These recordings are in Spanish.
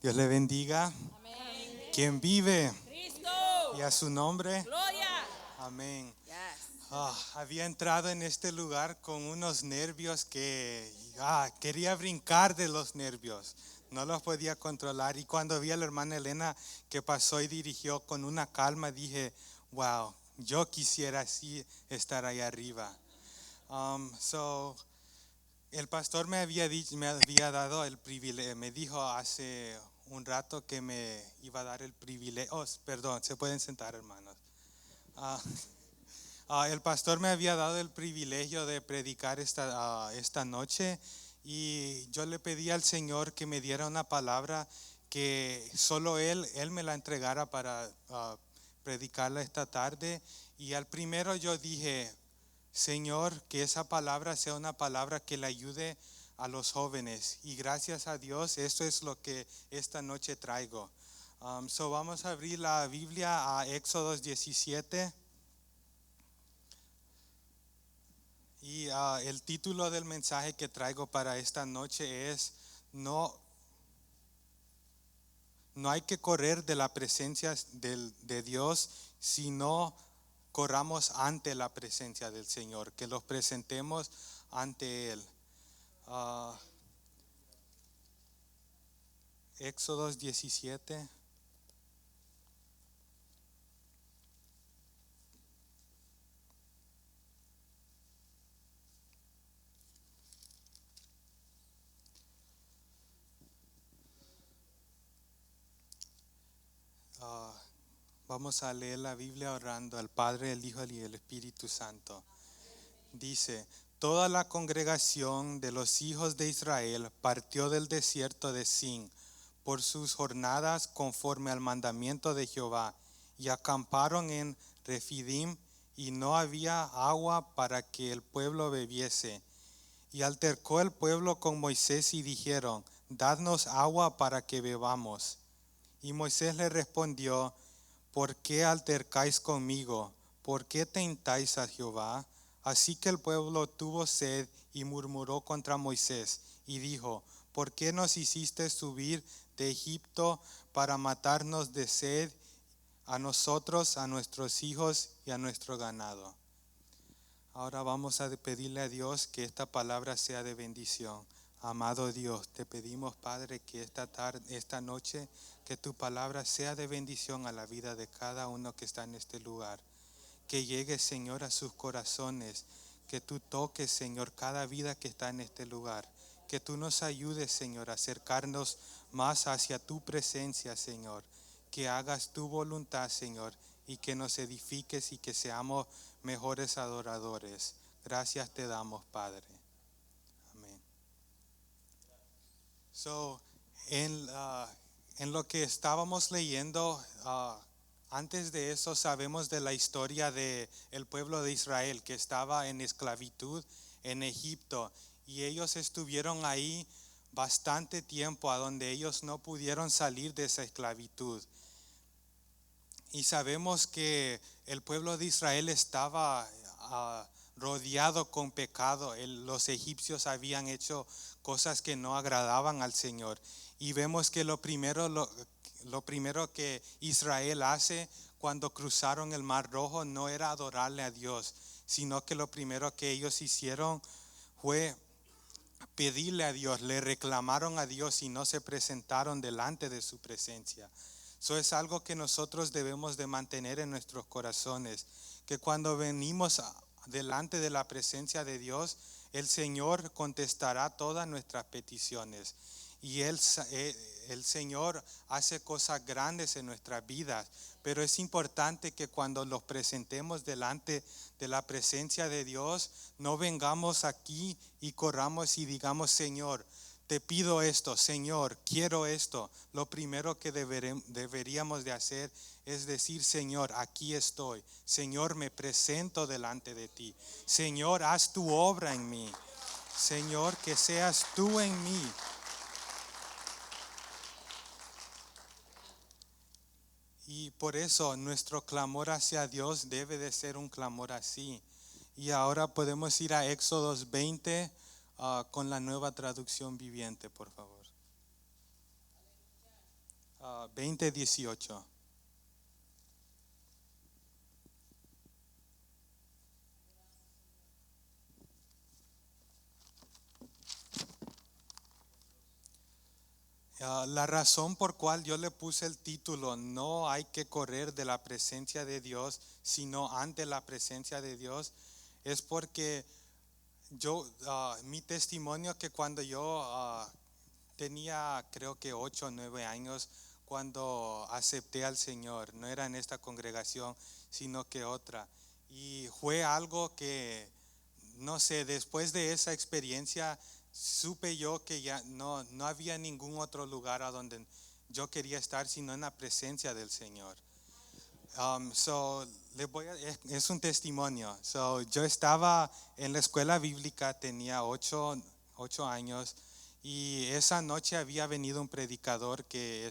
Dios le bendiga. Amén. ¿Quién vive? Cristo. Y a su nombre. Gloria. Amén. Yes. Había entrado en este lugar con unos nervios que quería brincar de los nervios. No los podía controlar. Y cuando vi a la hermana Elena que pasó y dirigió con una calma, dije, wow, yo quisiera así estar ahí arriba. El pastor me había dado el privilegio, me dijo hace un rato que me iba a dar el privilegio. Perdón, se pueden sentar, hermanos. El pastor me había dado el privilegio de predicar esta noche, y yo le pedí al Señor que me diera una palabra que solo Él me la entregara para predicarla esta tarde. Y al primero yo dije, Señor, que esa palabra sea una palabra que le ayude a los jóvenes. Y gracias a Dios, eso es lo que esta noche traigo. Vamos a abrir la Biblia a Éxodo 17. Y el título del mensaje que traigo para esta noche es No hay que correr de la presencia de Dios, sino corramos ante la presencia del Señor, que los presentemos ante Él. Éxodo 17. Vamos a leer la Biblia orando al Padre, el Hijo y el Espíritu Santo. Dice: toda la congregación de los hijos de Israel partió del desierto de Sin por sus jornadas conforme al mandamiento de Jehová, y acamparon en Refidim, y no había agua para que el pueblo bebiese. Y altercó el pueblo con Moisés y dijeron: dadnos agua para que bebamos. Y Moisés le respondió: ¿por qué altercáis conmigo? ¿Por qué tentáis a Jehová? Así que el pueblo tuvo sed y murmuró contra Moisés y dijo: ¿por qué nos hiciste subir de Egipto para matarnos de sed a nosotros, a nuestros hijos y a nuestro ganado? Ahora vamos a pedirle a Dios que esta palabra sea de bendición. Amado Dios, te pedimos, Padre, que esta noche, que tu palabra sea de bendición a la vida de cada uno que está en este lugar. Que llegue, Señor, a sus corazones. Que tú toques, Señor, cada vida que está en este lugar. Que tú nos ayudes, Señor, a acercarnos más hacia tu presencia, Señor. Que hagas tu voluntad, Señor, y que nos edifiques y que seamos mejores adoradores. Gracias te damos, Padre. Amén. En lo que estábamos leyendo, antes de eso sabemos de la historia de el pueblo de Israel que estaba en esclavitud en Egipto, y ellos estuvieron ahí bastante tiempo, a donde ellos no pudieron salir de esa esclavitud. Y sabemos que el pueblo de Israel estaba rodeado con pecado. Los egipcios habían hecho cosas que no agradaban al Señor. Y vemos que lo primero que Israel hace cuando cruzaron el Mar Rojo no era adorarle a Dios, sino que lo primero que ellos hicieron fue pedirle a Dios, le reclamaron a Dios y no se presentaron delante de su presencia. Eso es algo que nosotros debemos de mantener en nuestros corazones, que cuando venimos delante de la presencia de Dios, el Señor contestará todas nuestras peticiones. Y el Señor hace cosas grandes en nuestras vidas, pero es importante que cuando los presentemos delante de la presencia de Dios, no vengamos aquí y corramos y digamos: Señor, te pido esto, Señor, quiero esto. Lo primero que deberíamos de hacer es decir: Señor, aquí estoy. Señor, me presento delante de ti. Señor, haz tu obra en mí. Señor, que seas tú en mí. Y por eso nuestro clamor hacia Dios debe de ser un clamor así. Y ahora podemos ir a Éxodo 20 con la Nueva Traducción Viviente, por favor. 20:18. La razón por cual yo le puse el título "No hay que correr de la presencia de Dios, sino ante la presencia de Dios", es porque mi testimonio que cuando yo tenía creo que 8 o 9 años, cuando acepté al Señor, no era en esta congregación, sino que otra. Y fue algo que, no sé, después de esa experiencia, supe yo que ya no había ningún otro lugar a donde yo quería estar, sino en la presencia del Señor. So, es un testimonio. So, yo estaba en la escuela bíblica, tenía 8 años, y esa noche había venido un predicador que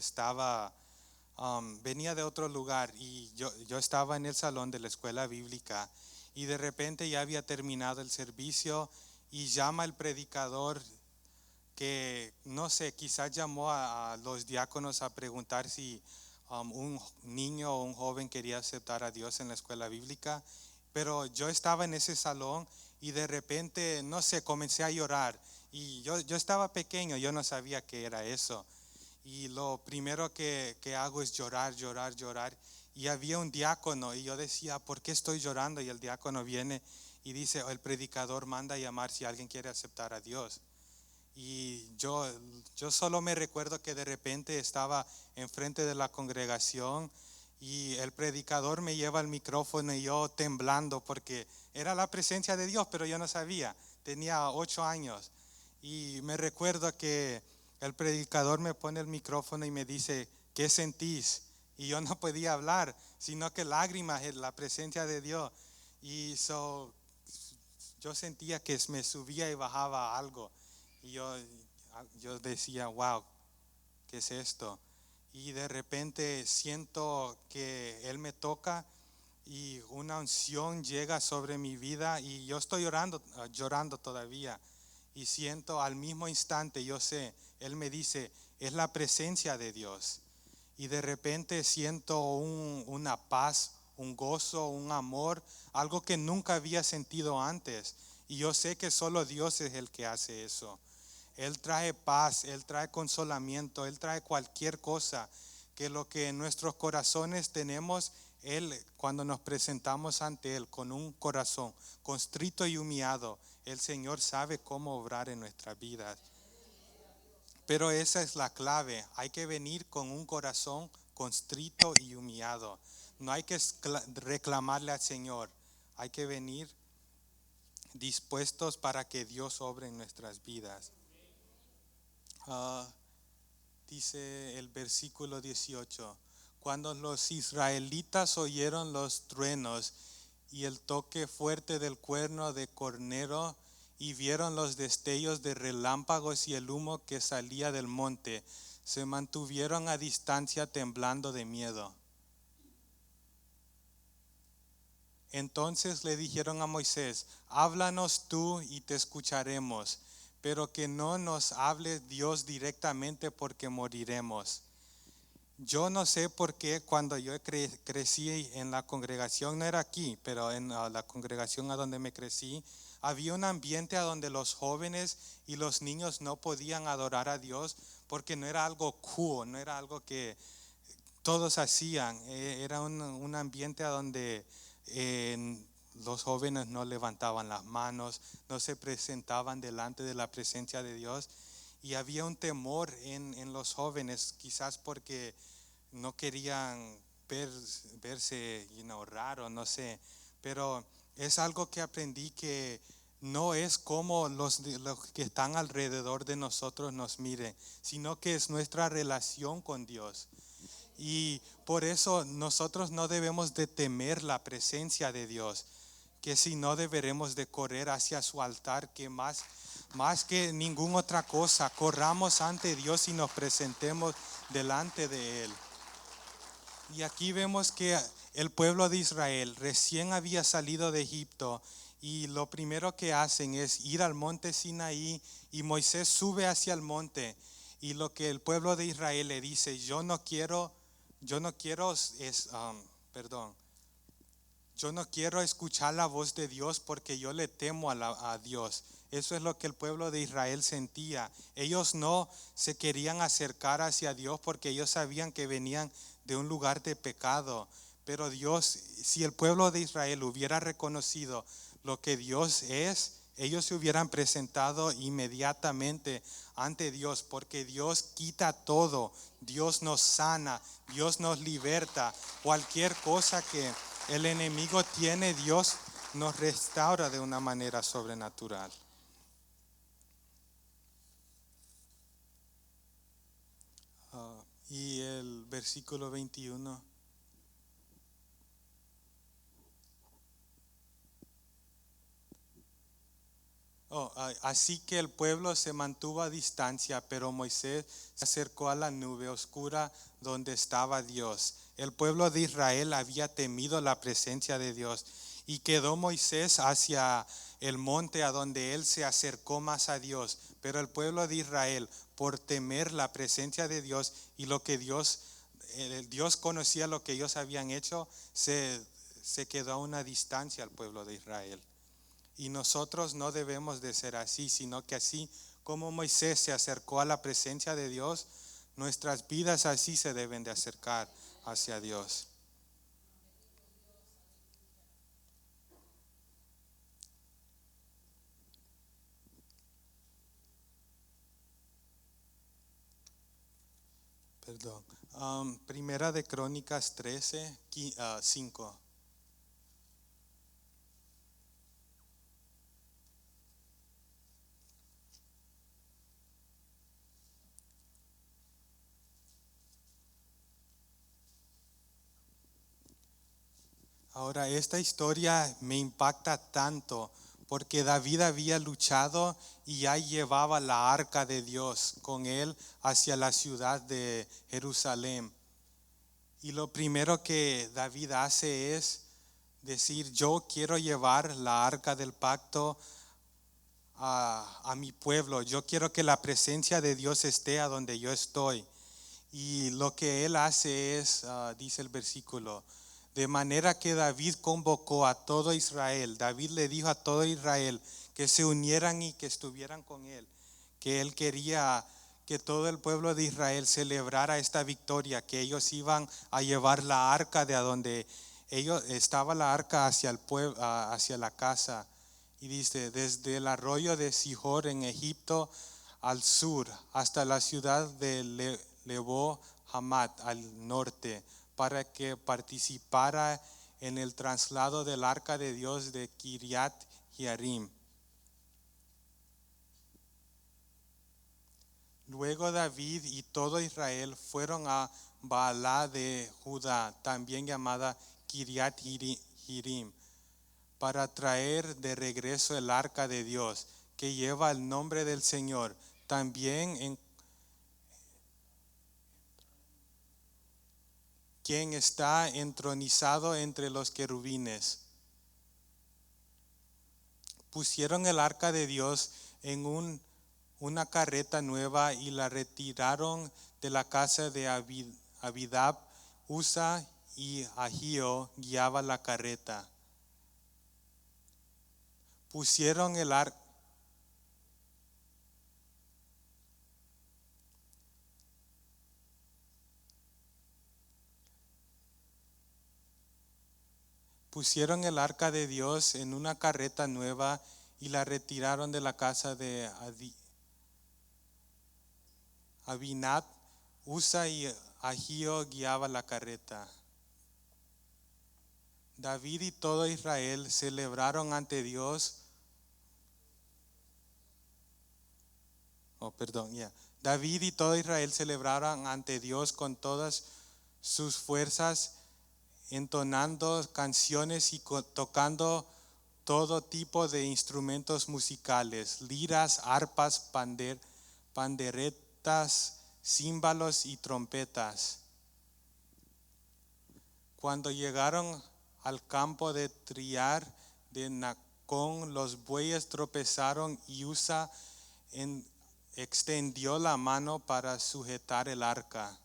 venía de otro lugar, y yo estaba en el salón de la escuela bíblica, y de repente ya había terminado el servicio y llama el predicador que, no sé, quizás llamó a los diáconos a preguntar si un niño o un joven quería aceptar a Dios en la escuela bíblica. Pero yo estaba en ese salón y de repente, no sé, comencé a llorar. Y yo estaba pequeño, yo no sabía qué era eso. Y lo primero que hago es llorar, llorar, llorar. Y había un diácono y yo decía, ¿por qué estoy llorando? Y el diácono viene y dice, el predicador manda a llamar si alguien quiere aceptar a Dios. Y yo solo me recuerdo que de repente estaba enfrente de la congregación y el predicador me lleva el micrófono y yo temblando porque era la presencia de Dios, pero yo no sabía, tenía 8 años. Y me recuerdo que el predicador me pone el micrófono y me dice, ¿qué sentís? Y yo no podía hablar, sino que lágrimas, la presencia de Dios. Y yo sentía que me subía y bajaba algo. Y yo decía, wow, ¿qué es esto? Y de repente siento que Él me toca y una unción llega sobre mi vida y yo estoy llorando todavía. Y siento al mismo instante, yo sé, Él me dice, es la presencia de Dios. Y de repente siento una paz, un gozo, un amor, algo que nunca había sentido antes. Y yo sé que solo Dios es el que hace eso. Él trae paz, Él trae consolamiento, Él trae cualquier cosa, que lo que en nuestros corazones tenemos, Él, cuando nos presentamos ante Él con un corazón contrito y humillado, el Señor sabe cómo obrar en nuestras vidas. Pero esa es la clave, hay que venir con un corazón contrito y humillado. No hay que reclamarle al Señor, hay que venir dispuestos para que Dios obre en nuestras vidas. Dice el versículo 18, cuando los israelitas oyeron los truenos y el toque fuerte del cuerno de cornero y vieron los destellos de relámpagos y el humo que salía del monte, se mantuvieron a distancia temblando de miedo. Entonces le dijeron a Moisés, háblanos tú y te escucharemos, pero que no nos hable Dios directamente porque moriremos. Yo no sé por qué cuando yo crecí en la congregación, no era aquí, pero en la congregación a donde me crecí, había un ambiente a donde los jóvenes y los niños no podían adorar a Dios porque no era algo cool, no era algo que todos hacían. Era un ambiente a donde los jóvenes no levantaban las manos, no se presentaban delante de la presencia de Dios. Y había un temor en los jóvenes, quizás porque no querían verse raro, no sé. Pero es algo que aprendí, que no es como los que están alrededor de nosotros nos miren, sino que es nuestra relación con Dios. Y por eso nosotros no debemos de temer la presencia de Dios, que si no deberemos de correr hacia su altar, que más que ninguna otra cosa, corramos ante Dios y nos presentemos delante de Él. Y aquí vemos que el pueblo de Israel recién había salido de Egipto y lo primero que hacen es ir al monte Sinaí y Moisés sube hacia el monte. Y lo que el pueblo de Israel le dice, yo no quiero perdón, yo no quiero escuchar la voz de Dios porque yo le temo a Dios. Eso es lo que el pueblo de Israel sentía. Ellos no se querían acercar hacia Dios porque ellos sabían que venían de un lugar de pecado. Pero Dios, si el pueblo de Israel hubiera reconocido lo que Dios es, ellos se hubieran presentado inmediatamente ante Dios, porque Dios quita todo, Dios nos sana, Dios nos liberta. Cualquier cosa que el enemigo tiene, Dios nos restaura de una manera sobrenatural. Y el versículo 21. Así que el pueblo se mantuvo a distancia, pero Moisés se acercó a la nube oscura donde estaba Dios. El pueblo de Israel había temido la presencia de Dios y quedó Moisés hacia el monte a donde él se acercó más a Dios. Pero el pueblo de Israel, por temer la presencia de Dios y lo que Dios conocía lo que ellos habían hecho, se quedó a una distancia al pueblo de Israel. Y nosotros no debemos de ser así, sino que así como Moisés se acercó a la presencia de Dios, nuestras vidas así se deben de acercar hacia Dios. Perdón. Primera de Crónicas 13, 5. Ahora, esta historia me impacta tanto porque David había luchado y ya llevaba la arca de Dios con él hacia la ciudad de Jerusalén. Y lo primero que David hace es decir, yo quiero llevar la arca del pacto a mi pueblo. Yo quiero que la presencia de Dios esté a donde yo estoy. Y lo que él hace es, dice el versículo, de manera que David convocó a todo Israel. David le dijo a todo Israel que se unieran y que estuvieran con él. Que él quería que todo el pueblo de Israel celebrara esta victoria, que ellos iban a llevar la arca de a donde ellos estaba la arca hacia el pueblo, hacia la casa. Y dice, desde el arroyo de Sihor en Egipto al sur hasta la ciudad de Lebo Hamat al norte, para que participara en el traslado del arca de Dios de Kiriat Jearim. Luego David y todo Israel fueron a Baalá de Judá, también llamada Kiriat Jearim, para traer de regreso el arca de Dios, que lleva el nombre del Señor. También en quien está entronizado entre los querubines. Pusieron el arca de Dios en una carreta nueva y la retiraron de la casa de Abidab. Usa y Ahío guiaba la carreta. Pusieron el arca. Pusieron el arca de Dios en una carreta nueva y la retiraron de la casa de Abinad. Usa y Ahío guiaba la carreta. David y todo Israel celebraron ante Dios. David y todo Israel celebraron ante Dios con todas sus fuerzas, entonando canciones y tocando todo tipo de instrumentos musicales, liras, arpas, panderetas, címbalos y trompetas. Cuando llegaron al campo de trillar de Nacón, los bueyes tropezaron y Usa extendió la mano para sujetar el arca.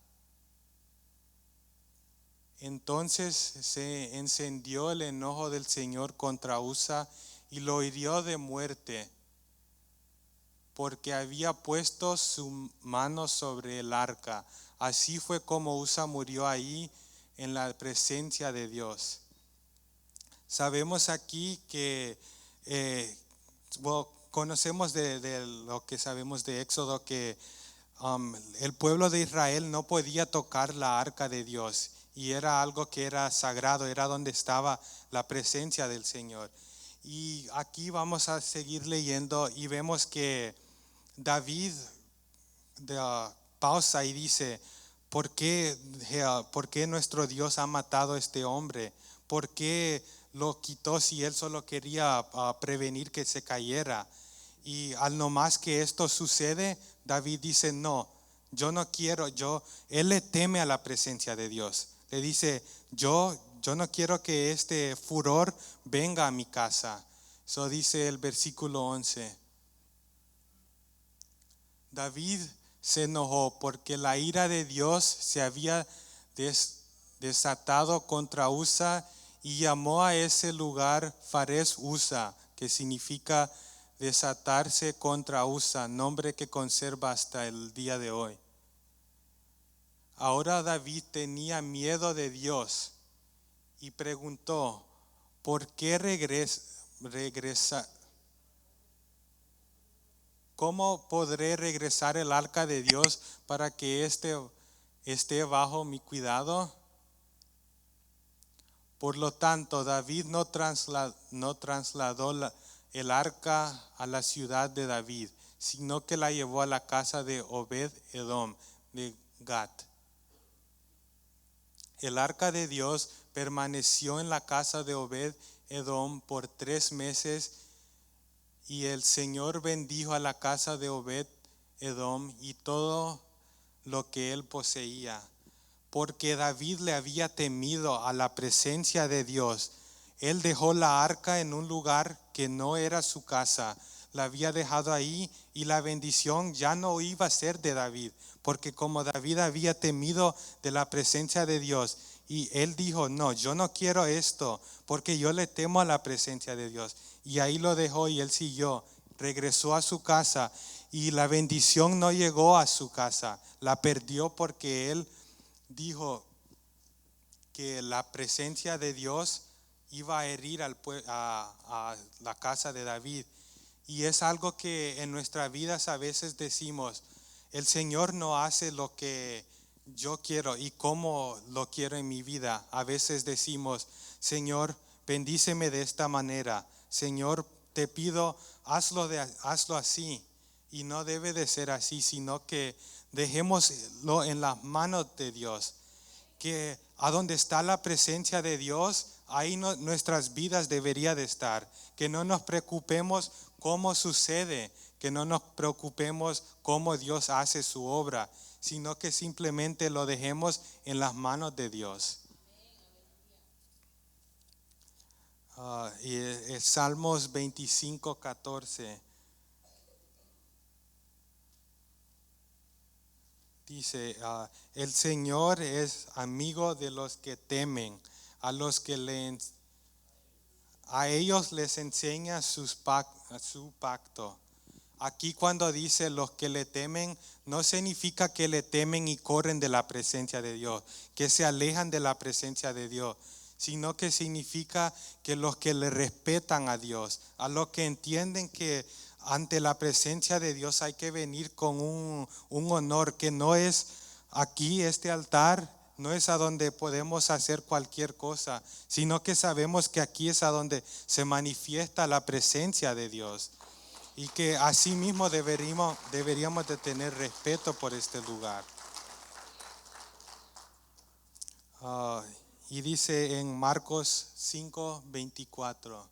Entonces se encendió el enojo del Señor contra Usa y lo hirió de muerte, porque había puesto su mano sobre el arca. Así fue como Usa murió ahí en la presencia de Dios. Sabemos aquí que conocemos de lo que sabemos de Éxodo, que el pueblo de Israel no podía tocar la arca de Dios, y era algo que era sagrado, era donde estaba la presencia del Señor. Y aquí vamos a seguir leyendo y vemos que David pausa y dice: ¿por qué nuestro Dios ha matado a este hombre? ¿Por qué lo quitó si él solo quería prevenir que se cayera? Y al no más que esto sucede, David dice: no, yo no quiero, él le teme a la presencia de Dios. Le dice: yo no quiero que este furor venga a mi casa. Eso dice el versículo 11. David se enojó porque la ira de Dios se había desatado contra Usa, y llamó a ese lugar Fares Usa, que significa desatarse contra Usa, nombre que conserva hasta el día de hoy. Ahora David tenía miedo de Dios y preguntó: ¿por qué regresa? ¿Cómo podré regresar el arca de Dios para que esté bajo mi cuidado? Por lo tanto, David no trasladó el arca a la ciudad de David, sino que la llevó a la casa de Obed-Edom de Gat. El arca de Dios permaneció en la casa de Obed-Edom por 3 meses, y el Señor bendijo a la casa de Obed-Edom y todo lo que él poseía, porque David le había temido a la presencia de Dios. Él dejó la arca en un lugar que no era su casa, la había dejado ahí, y la bendición ya no iba a ser de David, porque como David había temido de la presencia de Dios, y él dijo: no, yo no quiero esto, porque yo le temo a la presencia de Dios. Y ahí lo dejó y él siguió, regresó a su casa, y la bendición no llegó a su casa, la perdió porque él dijo que la presencia de Dios iba a herir a la casa de David. Y es algo que en nuestras vidas a veces decimos: el Señor no hace lo que yo quiero y como lo quiero en mi vida. A veces decimos: Señor, bendíceme de esta manera. Señor, te pido, hazlo así. Y no debe de ser así, sino que dejémoslo en las manos de Dios. Que a donde está la presencia de Dios, ahí nuestras vidas deberían de estar. Que no nos preocupemos cómo sucede, que no nos preocupemos cómo Dios hace su obra, sino que simplemente lo dejemos en las manos de Dios. Y Salmos 25:14 dice: el Señor es amigo de los que temen, a los que a ellos les enseña su pacto. Aquí cuando dice los que le temen, no significa que le temen y corren de la presencia de Dios, que se alejan de la presencia de Dios, sino que significa que los que le respetan a Dios, a los que entienden que ante la presencia de Dios hay que venir con un honor, que no es aquí este altar, no es a donde podemos hacer cualquier cosa, sino que sabemos que aquí es a donde se manifiesta la presencia de Dios. Y que así mismo deberíamos de tener respeto por este lugar. Y dice en Marcos 5:24.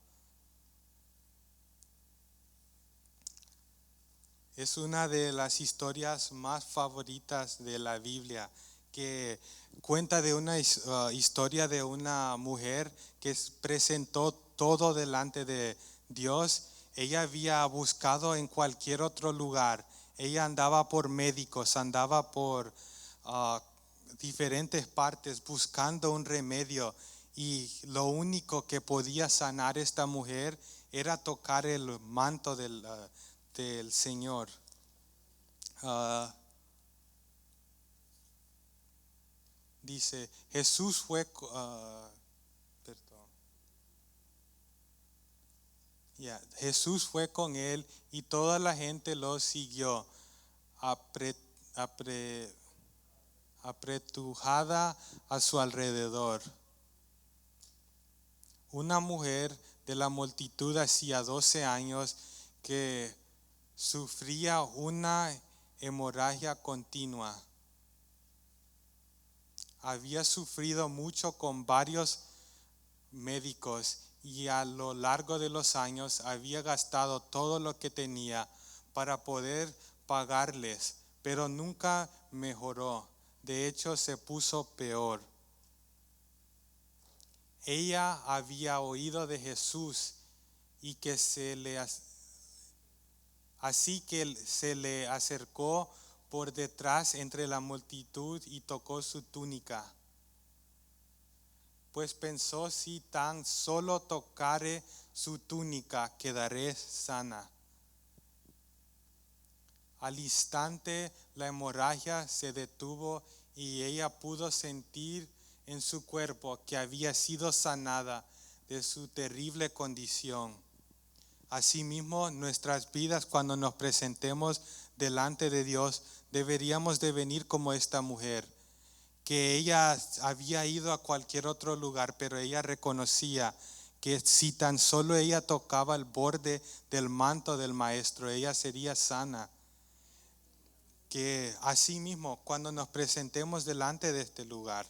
Es una de las historias más favoritas de la Biblia, que cuenta de una historia de una mujer que presentó todo delante de Dios. Ella había buscado en cualquier otro lugar, Ella andaba por médicos, andaba por diferentes partes buscando un remedio, y lo único que podía sanar esta mujer era tocar el manto del Señor. Dice, Jesús fue, Jesús fue con él y toda la gente lo siguió, apretujada a su alrededor. Una mujer de la multitud hacía 12 años que sufría una hemorragia continua. Había sufrido mucho con varios médicos y a lo largo de los años había gastado todo lo que tenía para poder pagarles, pero nunca mejoró. De hecho, se puso peor. Ella había oído de Jesús y que así que se le acercó por detrás entre la multitud y tocó su túnica. Pues pensó, si tan solo tocare su túnica, quedaré sana. Al instante la hemorragia se detuvo y ella pudo sentir en su cuerpo que había sido sanada de su terrible condición. Asimismo, nuestras vidas, cuando nos presentemos delante de Dios, deberíamos de venir como esta mujer, que ella había ido a cualquier otro lugar, pero ella reconocía que si tan solo ella tocaba el borde del manto del Maestro, ella sería sana. Que asimismo, cuando nos presentemos delante de este lugar,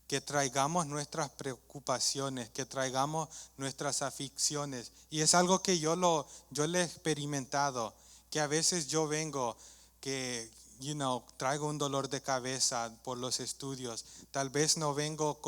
que traigamos nuestras preocupaciones, que traigamos nuestras aflicciones. Y es algo que yo lo he experimentado, que a veces yo vengo, que traigo un dolor de cabeza por los estudios. Tal vez no vengo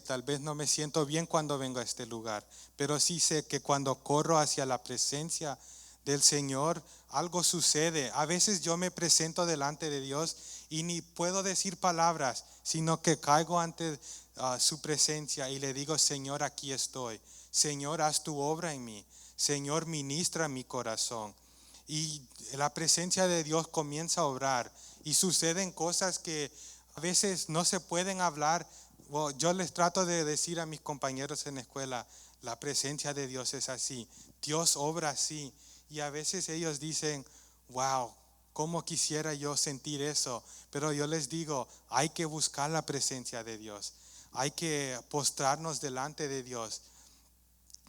tal vez no me siento bien cuando vengo a este lugar, pero sí sé que cuando corro hacia la presencia del Señor, algo sucede. A veces yo me presento delante de Dios y ni puedo decir palabras, sino que caigo ante su presencia y le digo, Señor, aquí estoy. Señor, haz tu obra en mí. Señor, ministra mi corazón. Y la presencia de Dios comienza a obrar y suceden cosas que a veces no se pueden hablar. Yo les trato de decir a mis compañeros en la escuela, la presencia de Dios es así. Dios obra así. Y a veces ellos dicen, wow, ¿cómo quisiera yo sentir eso? Pero yo les digo, hay que buscar la presencia de Dios. Hay que postrarnos delante de Dios.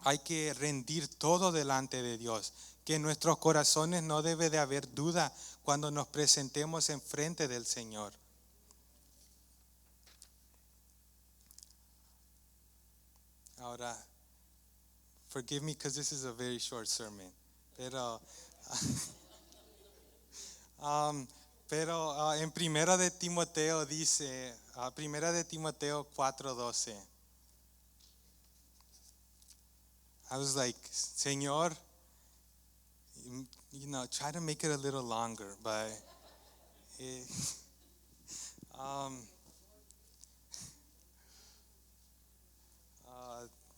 Hay que rendir todo delante de Dios. Que en nuestros corazones no debe de haber duda cuando nos presentemos enfrente del Señor. Ahora, forgive me because this is a very short sermon. Pero en Primera de Timoteo dice, Primera de Timoteo 4:12. I was like, Señor, try to make it a little longer, but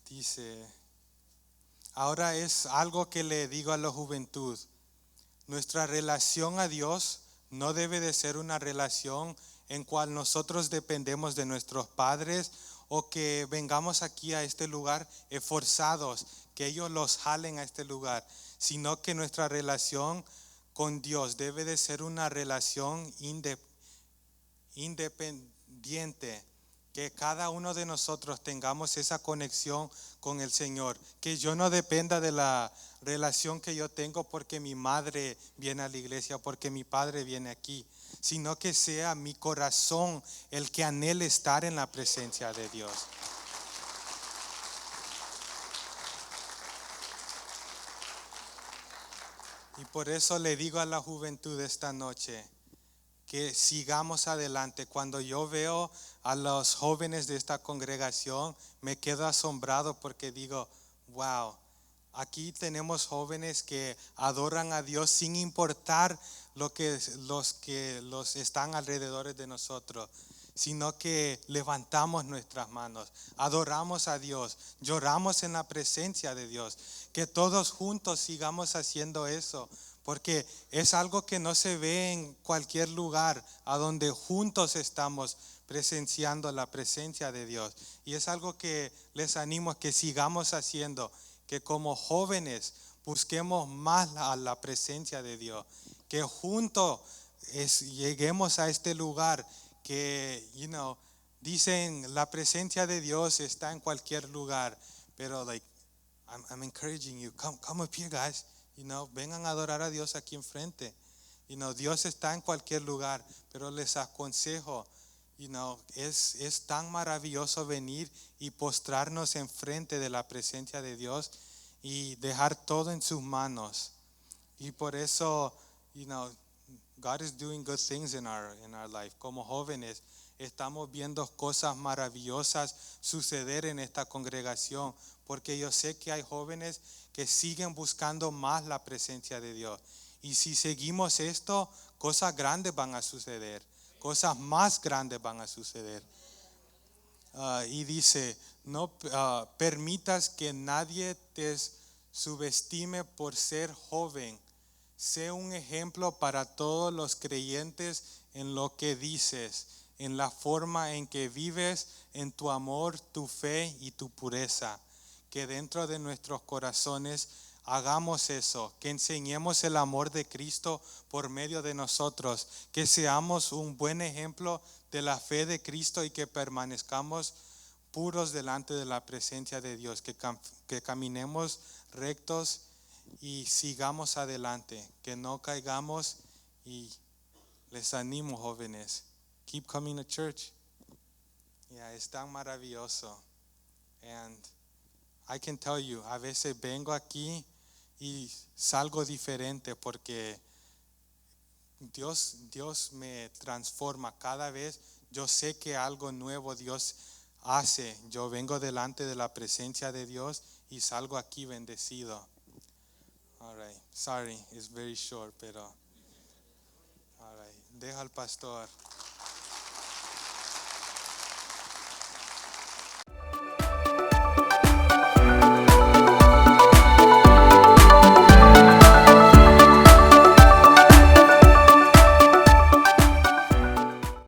dice, ahora es algo que le digo a la juventud. Nuestra relación a Dios no debe de ser una relación en cual nosotros dependemos de nuestros padres o que vengamos aquí a este lugar forzados, que ellos los jalen a este lugar, sino que nuestra relación con Dios debe de ser una relación independiente, que cada uno de nosotros tengamos esa conexión con el Señor, que yo no dependa de la relación que yo tengo porque mi madre viene a la iglesia, porque mi padre viene aquí, sino que sea mi corazón el que anhele estar en la presencia de Dios. Y por eso le digo a la juventud esta noche, que sigamos adelante. Cuando yo veo a los jóvenes de esta congregación, me quedo asombrado porque digo, wow, Aquí tenemos jóvenes que adoran a Dios sin importar los están alrededor de nosotros, sino que levantamos nuestras manos, adoramos a Dios, lloramos en la presencia de Dios. Que todos juntos sigamos haciendo eso, porque es algo que no se ve en cualquier lugar, a donde juntos estamos presenciando la presencia de Dios. Y es algo que les animo a que sigamos haciendo, que como jóvenes busquemos más a la presencia de Dios, que juntos lleguemos a este lugar que, dicen la presencia de Dios está en cualquier lugar, pero I'm encouraging you, come up here, guys, vengan a adorar a Dios aquí enfrente. Dios está en cualquier lugar, pero les aconsejo, es tan maravilloso venir y postrarnos enfrente de la presencia de Dios y dejar todo en sus manos. Y por eso, God is doing good things in our life. Como jóvenes, estamos viendo cosas maravillosas suceder en esta congregación, porque yo sé que hay jóvenes que siguen buscando más la presencia de Dios. Y si seguimos esto, cosas grandes van a suceder, cosas más grandes van a suceder. Y dice, no permitas que nadie te subestime por ser joven. Sé un ejemplo para todos los creyentes en lo que dices, en la forma en que vives, en tu amor, tu fe y tu pureza. Que dentro de nuestros corazones hagamos eso, que enseñemos el amor de Cristo por medio de nosotros, que seamos un buen ejemplo de la fe de Cristo y que permanezcamos puros delante de la presencia de Dios, que caminemos rectos y sigamos adelante, que no caigamos. Y les animo, jóvenes, keep coming to church. Es tan maravilloso. And I can tell you, a veces vengo aquí y salgo diferente porque Dios me transforma cada vez. Yo sé que algo nuevo Dios hace. Yo vengo delante de la presencia de Dios y salgo aquí bendecido. All right. Sorry, it's very short, pero all right. Deja al pastor.